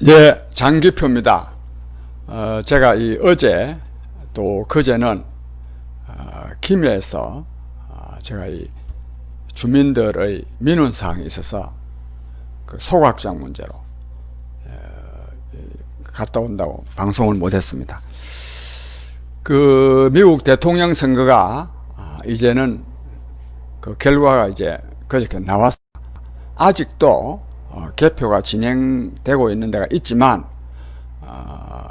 예, 장기표입니다. 제가 어제 또 그제는 김해에서 제가 이 주민들의 민원사항이 있어서 그 소각장 문제로 갔다 온다고 방송을 못했습니다. 그 미국 대통령 선거가 이제는 그 결과가 이제 그저께 나왔습니다. 아직도 개표가 진행되고 있는 데가 있지만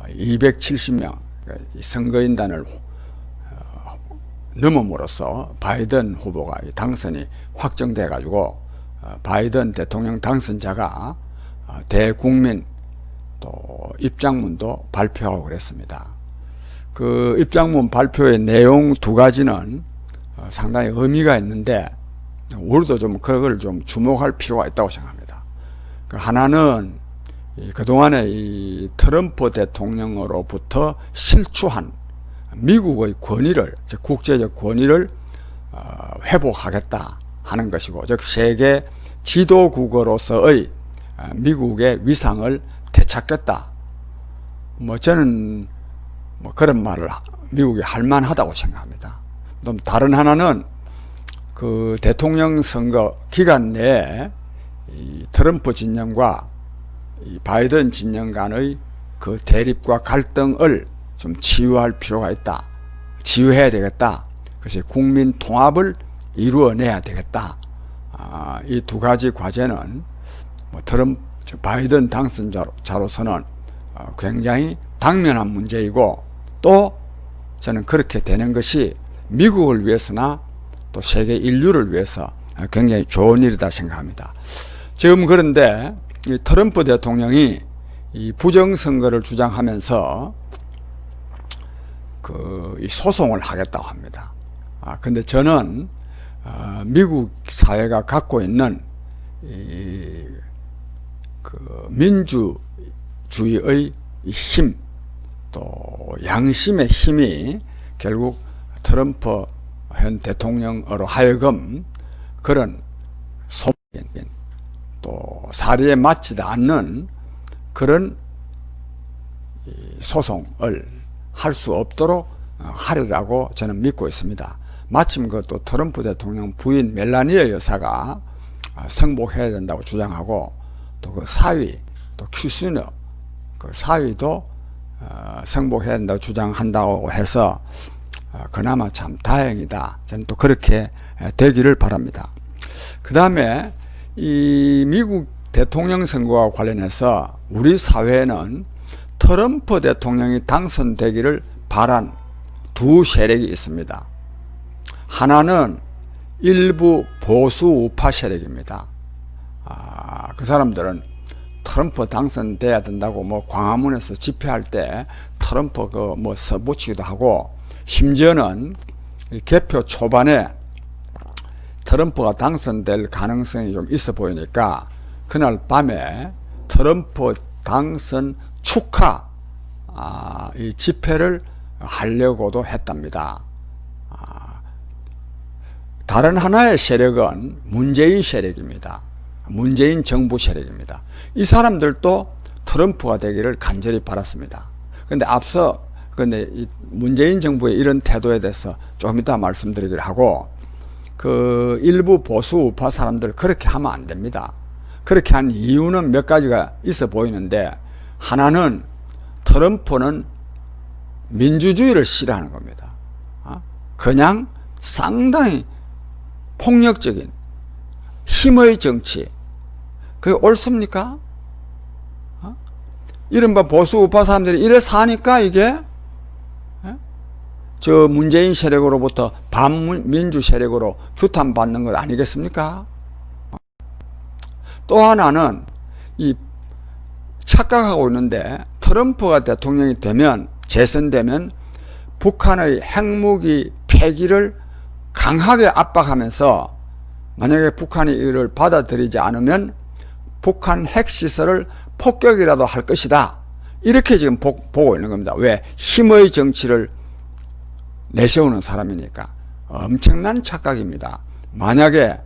270명 선거인단을 넘음으로써 바이든 후보가 당선이 확정돼 가지고 바이든 대통령 당선자가 대국민 또 입장문도 발표하고 그랬습니다. 그 입장문 발표의 내용 두 가지는 상당히 의미가 있는데 우리도 좀 그걸 좀 주목할 필요가 있다고 생각합니다. 하나는 그동안에 이 트럼프 대통령으로부터 실추한 미국의 권위를, 즉 국제적 권위를 회복하겠다 하는 것이고, 즉 세계 지도국으로서의 미국의 위상을 되찾겠다. 저는 그런 말을 미국이 할 만하다고 생각합니다. 또 다른 하나는 그 대통령 선거 기간 내에 이 트럼프 진영과 이 바이든 진영 간의 그 대립과 갈등을 좀 치유할 필요가 있다. 치유해야 되겠다. 그래서 국민 통합을 이루어내야 되겠다. 이 두 가지 과제는 바이든 당선자로서는 굉장히 당면한 문제이고, 또 저는 그렇게 되는 것이 미국을 위해서나 또 세계 인류를 위해서 굉장히 좋은 일이다 생각합니다. 지금 그런데 이 트럼프 대통령이 이 부정선거를 주장하면서 이 소송을 하겠다고 합니다. 근데 저는 미국 사회가 갖고 있는 그 민주주의의 힘, 또 양심의 힘이 결국 트럼프 현 대통령으로 하여금 그런 소명인 또 사리에 맞지도 않는 그런 소송을 할 수 없도록 하리라고 저는 믿고 있습니다. 마침 또 트럼프 대통령 부인 멜라니아 여사가 승복해야 된다고 주장하고, 또 그 사위 또 큐시너 그 사위도 승복해야 된다고 주장한다고 해서 그나마 참 다행이다. 저는 또 그렇게 되기를 바랍니다. 그 다음에 이 미국 대통령 선거와 관련해서 우리 사회에는 트럼프 대통령이 당선되기를 바란 두 세력이 있습니다. 하나는 일부 보수 우파 세력입니다. 그 사람들은 트럼프 당선돼야 된다고 광화문에서 집회할 때 트럼프 써붙이기도 하고, 심지어는 개표 초반에 트럼프가 당선될 가능성이 좀 있어 보이니까 그날 밤에 트럼프 당선 축하 이 집회를 하려고도 했답니다. 다른 하나의 세력은 문재인 세력입니다. 문재인 정부 세력입니다. 이 사람들도 트럼프가 되기를 간절히 바랐습니다. 근데 이 문재인 정부의 이런 태도에 대해서 조금 이따 말씀드리기로 하고, 그 일부 보수 우파 사람들 그렇게 하면 안 됩니다. 그렇게 한 이유는 몇 가지가 있어 보이는데, 하나는 트럼프는 민주주의를 싫어하는 겁니다. 그냥 상당히 폭력적인 힘의 정치, 그게 옳습니까? 이른바 보수 우파 사람들이 이래 사니까 이게 저 문재인 세력으로부터 반민주 세력으로 규탄받는 것 아니겠습니까? 또 하나는 이 착각하고 있는데, 트럼프가 대통령이 되면, 재선되면 북한의 핵무기 폐기를 강하게 압박하면서 만약에 북한이 이를 받아들이지 않으면 북한 핵시설을 폭격이라도 할 것이다. 이렇게 지금 보고 있는 겁니다. 왜? 힘의 정치를 내세우는 사람이니까. 엄청난 착각입니다. 만약에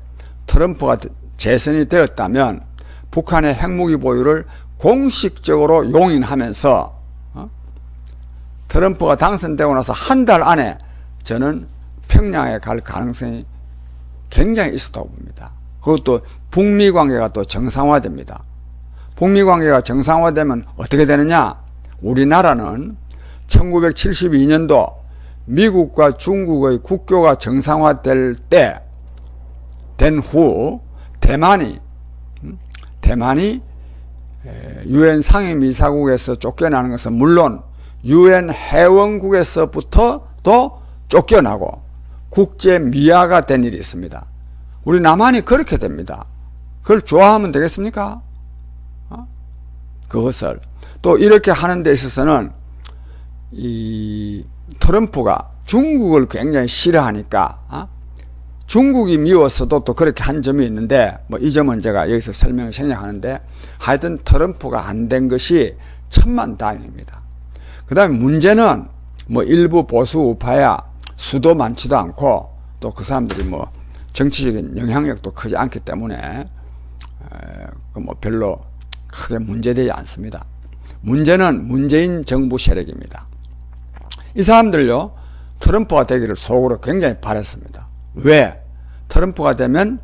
트럼프가 재선이 되었다면 북한의 핵무기 보유를 공식적으로 용인하면서 트럼프가 당선되고 나서 한 달 안에 저는 평양에 갈 가능성이 굉장히 있었다고 봅니다. 그리고 또 북미 관계가 또 정상화됩니다. 북미 관계가 정상화되면 어떻게 되느냐? 우리나라는 1972년도 미국과 중국의 국교가 정상화될 때 된 후 대만이 유엔 상임이사국에서 쫓겨나는 것은 물론 유엔 회원국에서부터도 쫓겨나고 국제 미아가 된 일이 있습니다. 우리 남한이 그렇게 됩니다. 그걸 좋아하면 되겠습니까? 그것을 또 이렇게 하는 데 있어서는 이 트럼프가 중국을 굉장히 싫어하니까 중국이 미웠어도 또 그렇게 한 점이 있는데 뭐 이 점은 제가 여기서 설명을 생략하는데 하여튼 트럼프가 안 된 것이 천만다행입니다. 그 다음에 문제는 뭐 일부 보수 우파야 수도 많지도 않고 또 그 사람들이 뭐 정치적인 영향력도 크지 않기 때문에 뭐 별로 크게 문제되지 않습니다. 문제는 문재인 정부 세력입니다. 이 사람들요 트럼프가 되기를 속으로 굉장히 바랐습니다. 왜? 트럼프가 되면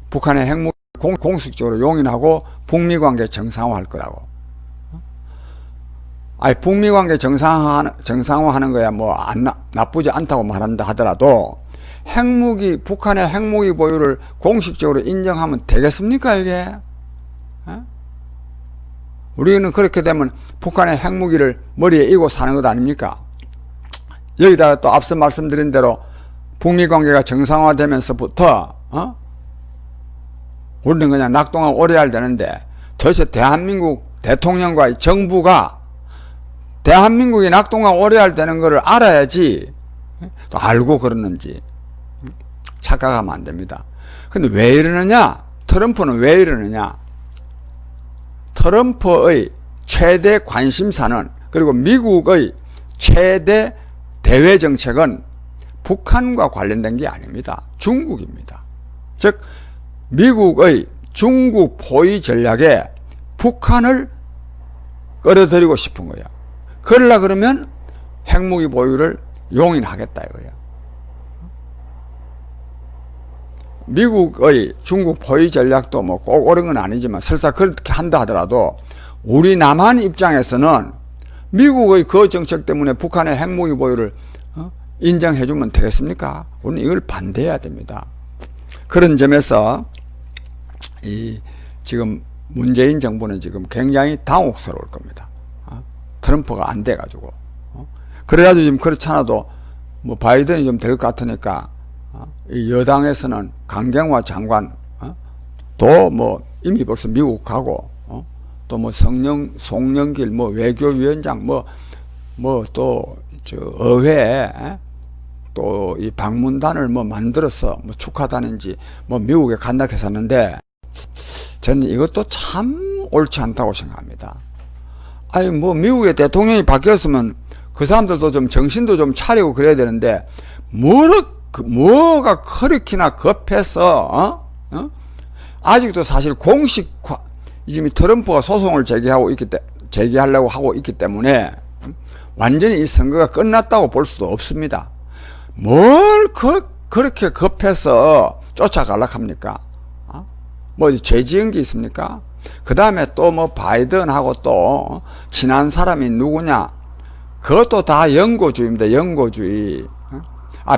북한의 핵무기 공식적으로 용인하고 북미 관계 정상화할 거라고. 아니 북미 관계 정상화하는 거야 뭐 나쁘지 않다고 말한다 하더라도 북한의 핵무기 보유를 공식적으로 인정하면 되겠습니까 이게? 우리는 그렇게 되면 북한의 핵무기를 머리에 이고 사는 것 아닙니까? 여기다가 또 앞서 말씀드린 대로 북미 관계가 정상화되면서부터 우리는 그냥 낙동강 오래야 되는데 도대체 대한민국 대통령과 정부가 대한민국이 낙동강 오래야 되는 것을 알아야지 또 알고 그러는지 착각하면 안 됩니다. 근데 왜 이러느냐? 트럼프는 왜 이러느냐? 트럼프의 최대 관심사는 그리고 미국의 최대 대외 정책은 북한과 관련된 게 아닙니다. 중국입니다. 즉 미국의 중국 포위 전략에 북한을 끌어들이고 싶은 거예요. 그러려 그러면 핵무기 보유를 용인하겠다 이거예요. 미국의 중국 포위 전략도 뭐 꼭 옳은 건 아니지만 설사 그렇게 한다 하더라도 우리 남한 입장에서는 미국의 그 정책 때문에 북한의 핵무기 보유를 인정해주면 되겠습니까? 우리는 이걸 반대해야 됩니다. 그런 점에서 지금 문재인 정부는 지금 굉장히 당혹스러울 겁니다. 트럼프가 안 돼가지고. 그래가지고 지금 그렇지 않아도 뭐 바이든이 좀 될 것 같으니까 이 여당에서는 강경화 장관 또 뭐 이미 벌써 미국 가고 또 뭐 송영길 뭐 외교위원장 뭐 또 저 의회에 또 이 방문단을 뭐 만들어서 뭐 축하단인지 뭐 미국에 간다 했었는데 저는 이것도 참 옳지 않다고 생각합니다. 아니 뭐 미국의 대통령이 바뀌었으면 그 사람들도 좀 정신도 좀 차리고 그래야 되는데 뭐가 그렇게나 급해서 아직도 사실 지금 트럼프가 소송을 제기하려고 하고 있기 때문에 완전히 이 선거가 끝났다고 볼 수도 없습니다. 뭘 그렇게 급해서 쫓아가려고 합니까? 뭐 죄 지은 게 있습니까? 그 다음에 또 뭐 바이든하고 또 친한 사람이 누구냐? 그것도 다 연고주의입니다. 연고주의.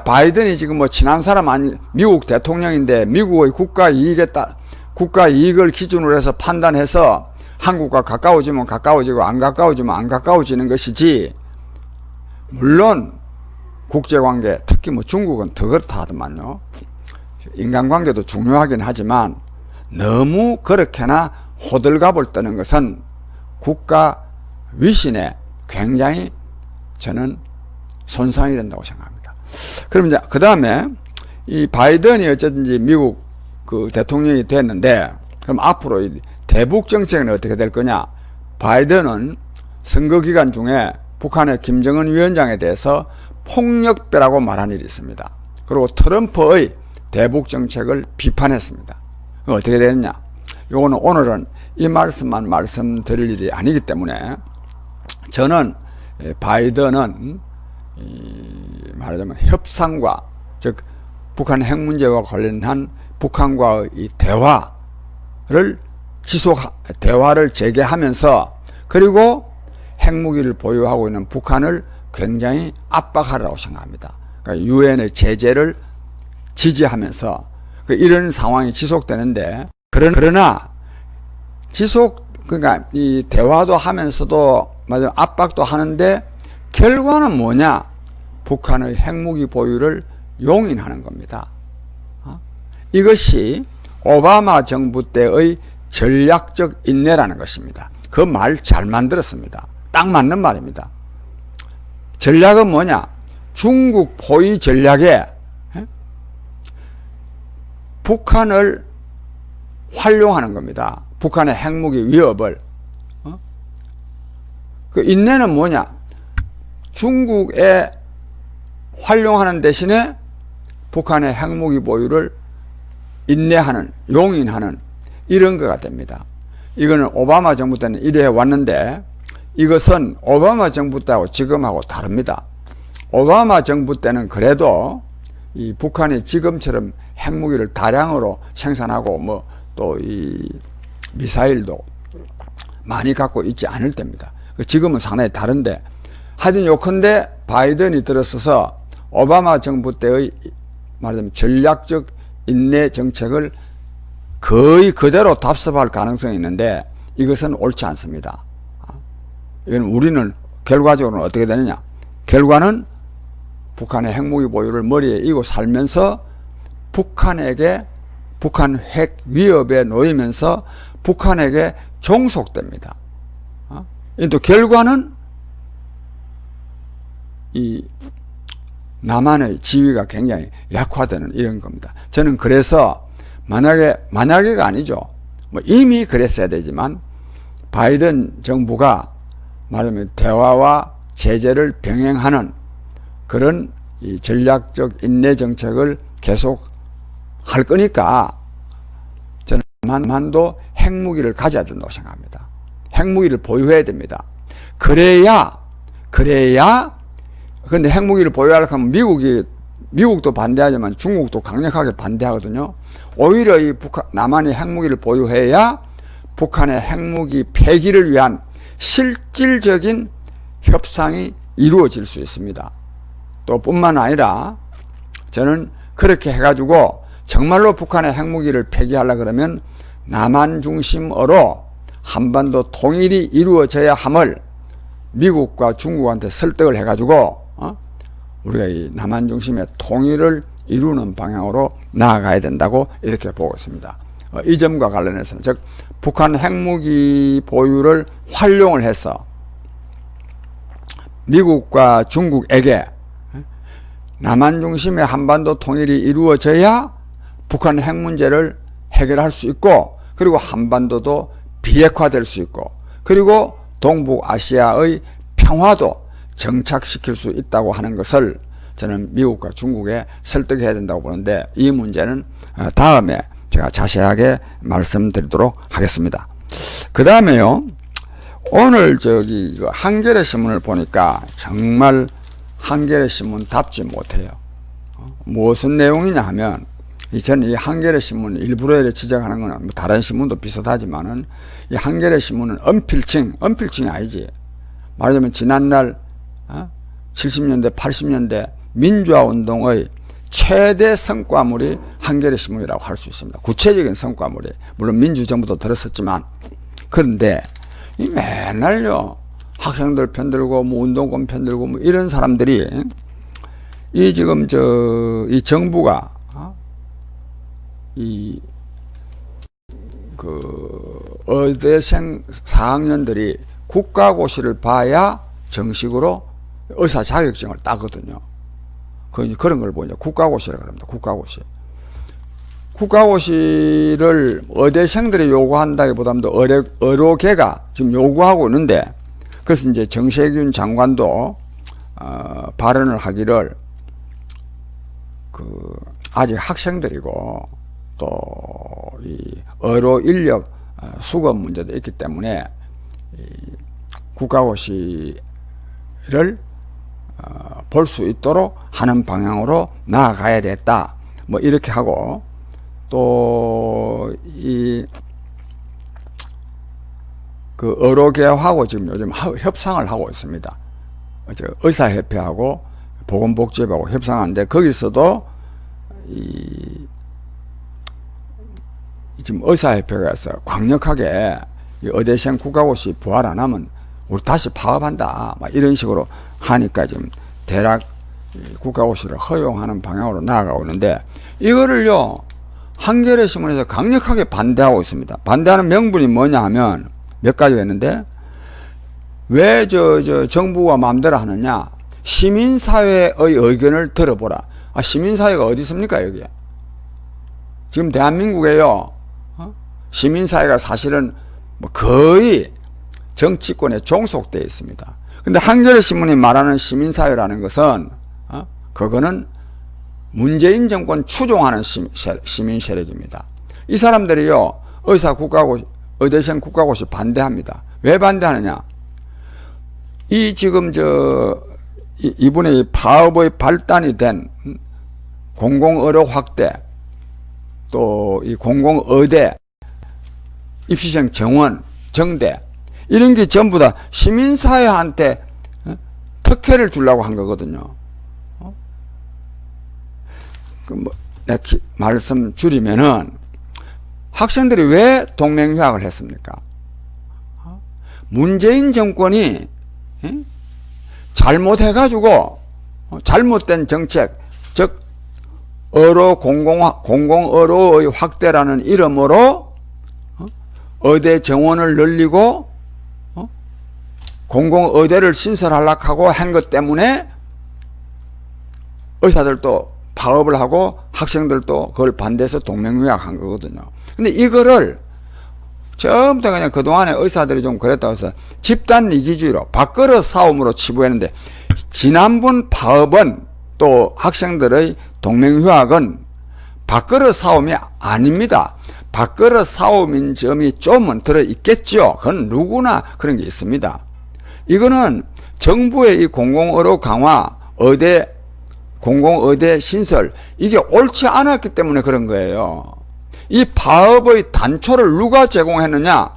바이든이 지금 뭐 친한 사람 미국 대통령인데 미국의 국가 이익을 기준으로 해서 판단해서 한국과 가까워지면 가까워지고 안 가까워지면 안 가까워지는 것이지. 물론 국제관계, 특히 뭐 중국은 더 그렇다 하더만요. 인간관계도 중요하긴 하지만 너무 그렇게나 호들갑을 떠는 것은 국가 위신에 굉장히 저는 손상이 된다고 생각합니다. 그럼 이제 그 다음에 이 바이든이 어쨌든지 미국 그 대통령이 됐는데 그럼 앞으로 이 대북 정책은 어떻게 될 거냐? 바이든은 선거 기간 중에 북한의 김정은 위원장에 대해서 폭력배라고 말한 일이 있습니다. 그리고 트럼프의 대북 정책을 비판했습니다. 어떻게 되느냐? 요거는 오늘은 이 말씀만 말씀드릴 일이 아니기 때문에 저는 바이든은 말하자면 협상과, 즉 북한 핵 문제와 관련한 북한과의 이 대화를 대화를 재개하면서, 그리고 핵무기를 보유하고 있는 북한을 굉장히 압박하라고 생각합니다. 그러니까 유엔의 제재를 지지하면서 이런 상황이 지속되는데, 그러나 그러니까 이 대화도 하면서도 맞아 압박도 하는데 결과는 뭐냐? 북한의 핵무기 보유를 용인하는 겁니다. 이것이 오바마 정부 때의 전략적 인내라는 것입니다. 그 말 잘 만들었습니다. 딱 맞는 말입니다. 전략은 뭐냐? 중국 포위 전략에 북한을 활용하는 겁니다. 북한의 핵무기 위협을. 그 인내는 뭐냐? 중국에 활용하는 대신에 북한의 핵무기 보유를 인내하는, 용인하는 이런 거가 됩니다. 이거는 오바마 정부 때는 이래 왔는데, 이것은 오바마 정부 때하고 지금하고 다릅니다. 오바마 정부 때는 그래도 이 북한이 지금처럼 핵무기를 다량으로 생산하고 뭐 또 이 미사일도 많이 갖고 있지 않을 때입니다. 지금은 상당히 다른데, 하여튼 요컨대 바이든이 들어서서 오바마 정부 때의 말하자면 전략적 인내 정책을 거의 그대로 답습할 가능성이 있는데, 이것은 옳지 않습니다. 이건 우리는 결과적으로는 어떻게 되느냐? 결과는 북한의 핵무기 보유를 머리에 이고 살면서 북한 핵 위협에 놓이면서 북한에게 종속됩니다. 또 결과는 이 남한의 지위가 굉장히 약화되는 이런 겁니다. 저는 그래서 만약에가 아니죠. 뭐 이미 그랬어야 되지만 바이든 정부가 말하자면 대화와 제재를 병행하는 그런 이 전략적 인내 정책을 계속 할 거니까 저는 남한도 핵무기를 가져야 된다고 생각합니다. 핵무기를 보유해야 됩니다. 그래야 근데 핵무기를 보유하려고 하면 미국도 반대하지만 중국도 강력하게 반대하거든요. 오히려 이 남한이 핵무기를 보유해야 북한의 핵무기 폐기를 위한 실질적인 협상이 이루어질 수 있습니다. 또 뿐만 아니라 저는 그렇게 해가지고 정말로 북한의 핵무기를 폐기하려고 그러면 남한 중심으로 한반도 통일이 이루어져야 함을 미국과 중국한테 설득을 해가지고 우리가 이 남한 중심의 통일을 이루는 방향으로 나아가야 된다고 이렇게 보고 있습니다. 이 점과 관련해서는 즉 북한 핵무기 보유를 활용을 해서 미국과 중국에게 남한 중심의 한반도 통일이 이루어져야 북한 핵 문제를 해결할 수 있고, 그리고 한반도도 비핵화될 수 있고, 그리고 동북아시아의 평화도 정착시킬 수 있다고 하는 것을 저는 미국과 중국에 설득해야 된다고 보는데, 이 문제는 다음에 제가 자세하게 말씀드리도록 하겠습니다. 그 다음에요, 오늘 한겨레 신문을 보니까 정말 한겨레 신문답지 못해요. 무슨 내용이냐 하면, 저는 이 한겨레 신문 일부러 이렇게 지적하는 건 뭐 다른 신문도 비슷하지만은 이 한겨레 신문은 언필칭이 아니지. 말하자면 지난날 70년대 80년대 민주화 운동의 최대 성과물이 한겨레 신문이라고 할 수 있습니다. 구체적인 성과물이 물론 민주정부도 들었었지만, 그런데 이 맨날요 학생들 편들고 뭐 운동권 편들고 뭐 이런 사람들이 이 지금 이 정부가 의대생 4학년들이 국가고시를 봐야 정식으로 의사 자격증을 따거든요. 그런 걸 보냐. 국가고시라고 합니다. 국가고시를 의대생들이 요구한다기보다도 의료계가 지금 요구하고 있는데, 그래서 이제 정세균 장관도 발언을 하기를 아직 학생들이고 또 이 의료 인력 수급 문제도 있기 때문에 국가고시를 볼 수 있도록 하는 방향으로 나아가야 되겠다. 뭐 이렇게 하고, 또 그 의료계하고 지금 요즘 협상을 하고 있습니다. 의사협회하고 보건복지부하고 협상하는데, 거기서도 지금 의사협회에서 강력하게 의대생 국가고시 부활 안 하면 우리 다시 파업한다, 막 이런 식으로 하니까 지금 대략 국가고시를 허용하는 방향으로 나아가고 있는데, 이거를요 한겨레 신문에서 강력하게 반대하고 있습니다. 반대하는 명분이 뭐냐 하면 몇 가지가 있는데, 왜 정부가 마음대로 하느냐, 시민사회의 의견을 들어보라. 시민사회가 어디 있습니까? 여기에 지금 대한민국에요, 시민사회가 사실은 뭐 거의 정치권에 종속되어 있습니다. 근데 한겨레 신문이 말하는 시민사회라는 것은 그거는 문재인 정권 추종하는 시민 세력입니다. 이 사람들이요 의대생 국가고시 반대합니다. 왜 반대하느냐, 지금 이번에 파업의 발단이 된 공공의료 확대, 또 이 공공의대 입시생 정원, 정대, 이런 게 전부 다 시민사회한테 특혜를 주려고 한 거거든요. 내가 말씀 줄이면은, 학생들이 왜 동맹유학을 했습니까? 문재인 정권이 잘못해가지고 잘못된 정책, 즉 공공의료의 확대라는 이름으로 의대 정원을 늘리고 공공의대를 신설하려고 하고 한 것 때문에 의사들도 파업을 하고 학생들도 그걸 반대해서 동맹유학한 거거든요. 근데 이거를 전부 다 그냥 그동안에 의사들이 좀 그랬다고 해서 집단 이기주의로 밥그릇 싸움으로 치부했는데, 지난번 파업은 또 학생들의 동맹유학은 밥그릇 싸움이 아닙니다. 밥그릇 싸움인 점이 좀은 들어있겠죠. 그건 누구나 그런 게 있습니다. 이거는 정부의 이 공공의료 강화, 공공의대 신설, 이게 옳지 않았기 때문에 그런 거예요. 이 파업의 단초를 누가 제공했느냐?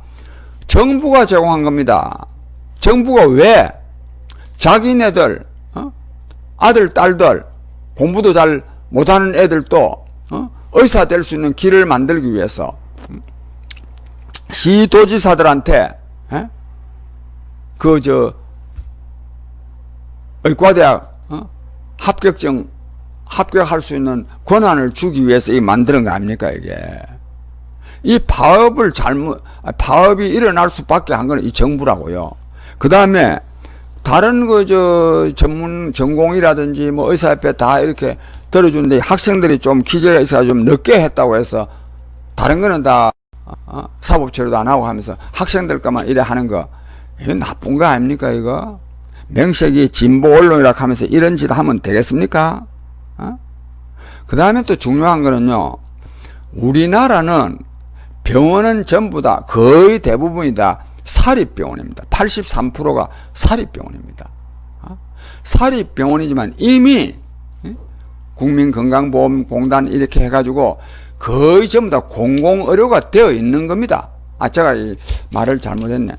정부가 제공한 겁니다. 정부가 왜 자기네들 아들 딸들 공부도 잘 못하는 애들도 의사 될 수 있는 길을 만들기 위해서 시도지사들한테 의과대학 합격할 수 있는 권한을 주기 위해서 만드는 거 아닙니까, 이게? 이 파업이 일어날 수밖에 한 건 이 정부라고요. 그 다음에 다른 전공이라든지 뭐 의사협회 다 이렇게 들어주는데, 학생들이 좀 기계가 있어서 좀 늦게 했다고 해서 다른 거는 다 사법처리도 안 하고 하면서 학생들 것만 이래 하는 거, 이거 나쁜 거 아닙니까, 이거? 명색이 진보 언론이라고 하면서 이런 짓 하면 되겠습니까? 그 다음에 또 중요한 거는요, 우리나라는 병원은 전부 다 거의 대부분이 다 사립병원입니다. 83%가 사립병원입니다. 사립병원이지만 이미 국민건강보험공단 이렇게 해가지고 거의 전부 다 공공의료가 되어 있는 겁니다. 제가 이 말을 잘못했네.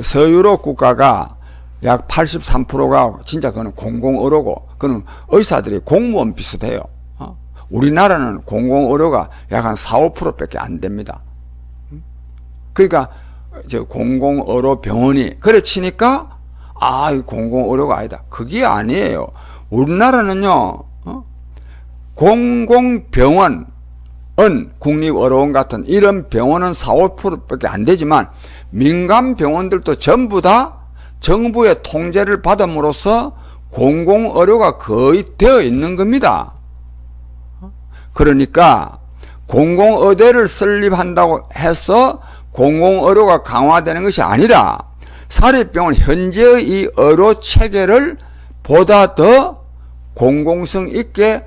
서유럽 국가가 약 83%가 진짜 그거는 공공의료고, 그거는 의사들이 공무원 비슷해요. 우리나라는 공공의료가 약 한 4, 5%밖에 안 됩니다. 그러니까 공공의료 병원이 그래 치니까 공공의료가 아니다. 그게 아니에요. 우리나라는요, 공공병원은 국립의료원 같은 이런 병원은 4, 5%밖에 안 되지만, 민간 병원들도 전부 다 정부의 통제를 받음으로써 공공의료가 거의 되어 있는 겁니다. 그러니까 공공의대를 설립한다고 해서 공공의료가 강화되는 것이 아니라, 사립병원 현재의 이 의료 체계를 보다 더 공공성 있게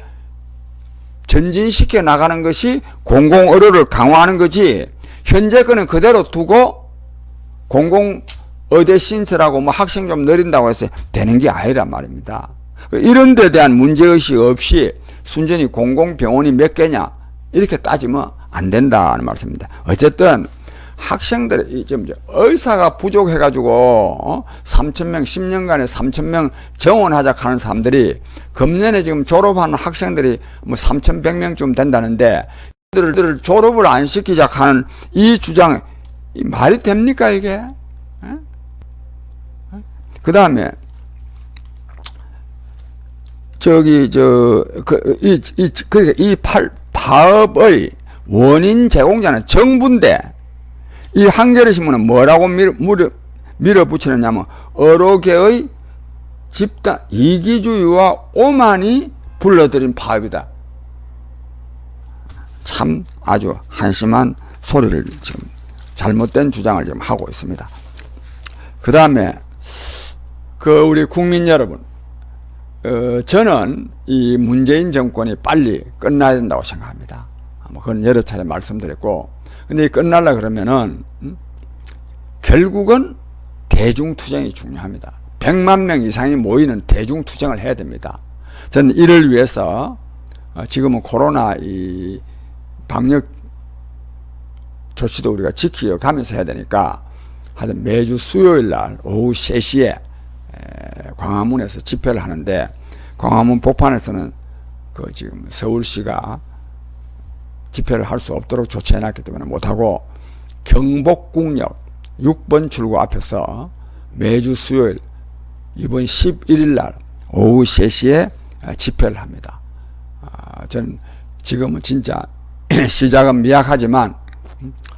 전진시켜 나가는 것이 공공의료를 강화하는 거지, 현재 거는 그대로 두고 공공의대 신설하고 뭐 학생 좀 늘린다고 해서 되는 게 아니란 말입니다. 이런 데 대한 문제의식 없이 순전히 공공병원이 몇 개냐 이렇게 따지면 안 된다는 말씀입니다. 어쨌든 학생들이 지금 의사가 부족해가지고 3,000명 10년간에 3,000명 정원하자 하는 사람들이 금년에 지금 졸업하는 학생들이 뭐 3,100명쯤 된다는데 이들을 졸업을 안 시키자 하는 이 주장, 이 말이 됩니까 이게? 그 다음에 이 파업의 원인 제공자는 정부인데, 이 한겨레 신문은 뭐라고 밀어붙이느냐면 어로계의 집단 이기주의와 오만이 불러들인 파업이다. 참 아주 한심한 소리를 지금, 잘못된 주장을 지금 하고 있습니다. 그 다음에 우리 국민 여러분, 저는 이 문재인 정권이 빨리 끝나야 된다고 생각합니다. 그건 여러 차례 말씀드렸고, 근데 끝날라 그러면은 결국은 대중투쟁이 중요합니다. 100만 명 이상이 모이는 대중투쟁을 해야 됩니다. 저는 이를 위해서 지금은 코로나 이 방역 조치도 우리가 지켜가면서 해야 되니까 하여튼 매주 수요일 날 오후 3시에 광화문에서 집회를 하는데, 광화문 복판에서는 지금 서울시가 집회를 할 수 없도록 조치해놨기 때문에 못하고 경복궁역 6번 출구 앞에서 매주 수요일 이번 11일 날 오후 3시에 집회를 합니다. 저는 지금은 진짜 시작은 미약하지만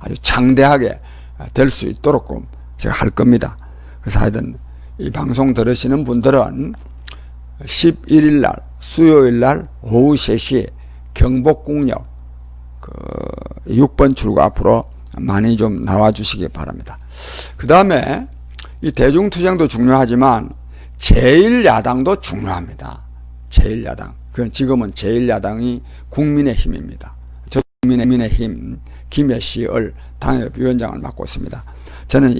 아주 장대하게 될 수 있도록 제가 할 겁니다. 그래서 하여튼 이 방송 들으시는 분들은 11일 날 수요일 날 오후 3시 경복궁역 6번 출구 앞으로 많이 좀 나와 주시기 바랍니다. 그 다음에 이 대중투쟁도 중요하지만 제1야당도 중요합니다. 제1야당. 그건 지금은 제1야당이 국민의힘입니다. 저 국민의힘 김해시을 당협위원장을 맡고 있습니다. 저는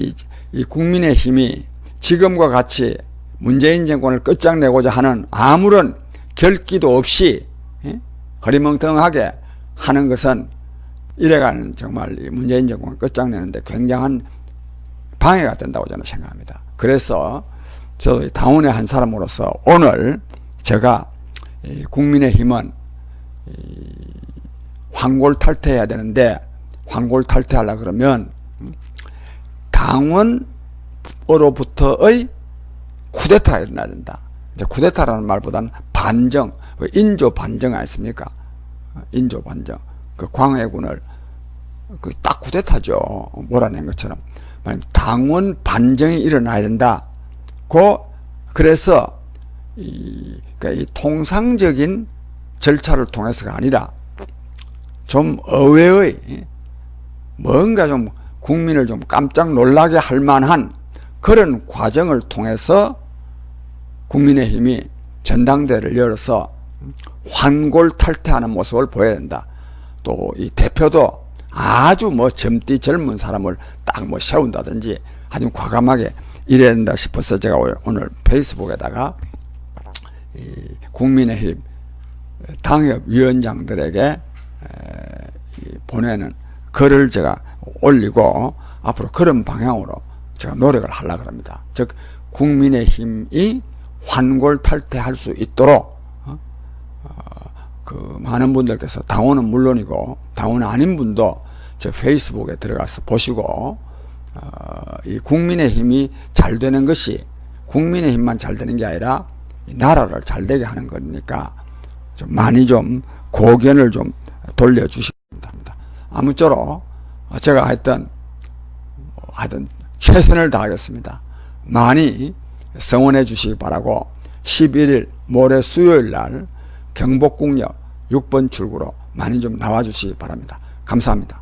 이 국민의힘이 지금과 같이 문재인 정권을 끝장내고자 하는 아무런 결기도 없이 허리멍텅하게 하는 것은 이래가는 정말 문재인 정권을 끝장내는데 굉장한 방해가 된다고 저는 생각합니다. 그래서 저도 당원의 한 사람으로서 오늘 제가 국민의힘은 황골탈퇴해야 되는데, 황골탈퇴하려고 그러면 당원으로부터의 쿠데타가 일어나야 된다. 이제 쿠데타라는 말보다는 반정, 인조 반정 아닙니까? 인조 반정. 그 광해군을 딱 쿠데타죠. 몰아낸 것처럼. 당원 반정이 일어나야 된다. 그래서 그러니까 이 통상적인 절차를 통해서가 아니라 좀 의외의 뭔가 좀 국민을 좀 깜짝 놀라게 할 만한 그런 과정을 통해서 국민의힘이 전당대회를 열어서 환골탈퇴하는 모습을 보여야 된다. 또 이 대표도 아주 젊디 젊은 사람을 딱 세운다든지 아주 과감하게 이래야 된다 싶어서 제가 오늘 페이스북에다가 이 국민의힘 당협위원장들에게 보내는 글을 제가 올리고 앞으로 그런 방향으로 제가 노력을 하려고 합니다. 즉 국민의힘이 환골탈퇴할 수 있도록 많은 분들께서, 당원은 물론이고 당원 아닌 분도 제 페이스북에 들어가서 보시고 이 국민의힘이 잘 되는 것이 국민의힘만 잘 되는 게 아니라 나라를 잘 되게 하는 거니까 좀 많이 좀 고견을 좀 돌려주시기 바랍니다. 아무쪼록 제가 하여튼 최선을 다하겠습니다. 많이 성원해 주시기 바라고 11일 모레 수요일 날 경복궁역 6번 출구로 많이 좀 나와 주시기 바랍니다. 감사합니다.